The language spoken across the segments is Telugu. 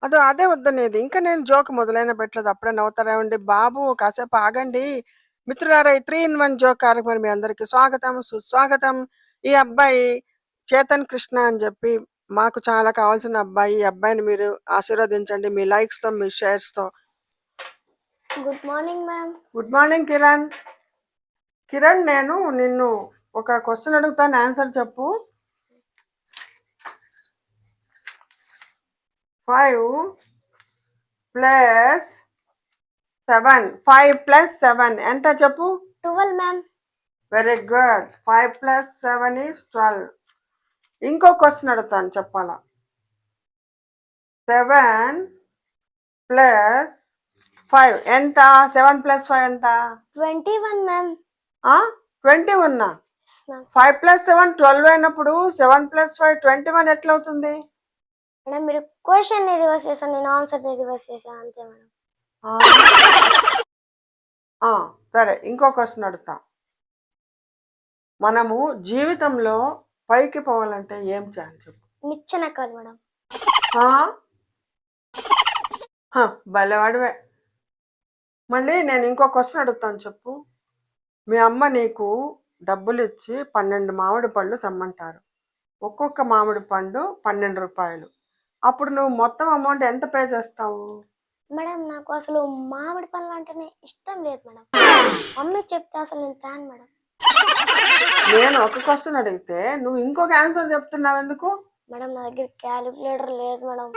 అదే వద్దనేది. ఇంకా నేను జోక్ మొదలైన పెట్టలేదు. అప్పుడే నవ్వుతారేమండి. బాబు కాసేపు ఆగండి. మిత్రులారా, ఈ 3 ఇన్ 1 జోక్ కార్యక్రమానికి మీ అందరికీ స్వాగతం, సుస్వాగతం. ఈ అబ్బాయి చేతన్ కృష్ణ అని చెప్పి మాకు చాలా కావాల్సిన అబ్బాయి. ఈ అబ్బాయిని మీరు ఆశీర్వదించండి మీ లైక్స్‌తో, మీ షేర్స్‌తో. Good morning ma'am. Good morning Kiran. Kiran, నేను నిన్ను ఒక క్వశ్చన్ అడుగుతాను, ఆన్సర్ చెప్పు. 5 ప్లస్ 7. 5 ప్లస్ 7 ఎంత చెప్పు? 12 ma'am. Very good. 5 plus 7 is 12. ఇంకో క్వశ్చన్ అడుగుతాను, చెప్పాలా. 7 ప్లస్ 5 ఎంత? 7 ప్లస్ 5 ఎంత? 21 మ్యామ్. 21. 5 ప్లస్ 7 12 అయినప్పుడు 7 ప్లస్ 5 21 ఎట్లా అవుతుంది? మేడం మీరు క్వశ్చన్ ని రివర్స్ చేశాను, నేను ఆన్సర్ ని రివర్స్ చేశాను అంతే మేడం. సరే, ఇంకో క్వశ్చన్ అడుగుతా. మనము జీవితంలో పైకి పోవాలంటే ఏం చేయాలి చెప్పు? నిచ్చెనెక్కాలి మేడం. భలేవాడివే. మళ్ళీ నేను ఇంకో క్వశ్చన్ అడుగుతాను, చెప్పు. మీ అమ్మ నీకు డబ్బులు ఇచ్చి 12 మామిడి పళ్ళు తెమ్మంటారు. ఒక్కొక్క మామిడి పండు 12 రూపాయలు. అప్పుడు నువ్వు మొత్తం అమౌంట్ ఎంత పే చేస్తావు? మేడం నాకు అసలు మామిడి పండ్లు అంటేనే ఇష్టం లేదు మేడం. మమ్మీ చెప్తే అసలు నేను తాను మేడం. నేను ఒక క్వశ్చన్ అడిగితే నువ్వు ఇంకొక ఆన్సర్ చెప్తున్నావు ఎందుకు? మేడం నా దగ్గర క్యాలిక్యులేటర్ లేదు మేడం.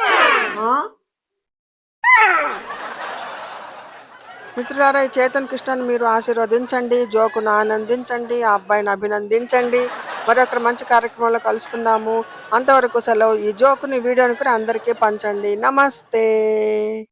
మిత్రులారా, ఈ చేతన్ కృష్ణని మీరు ఆశీర్వదించండి, జోకును ఆనందించండి, ఆ అబ్బాయిని అభినందించండి. మరొక మంచి కార్యక్రమంలో కలుసుకుందాము. అంతవరకు సెలవు. ఈ జోకుని, వీడియోని కూడా అందరికీ పంచండి. నమస్తే.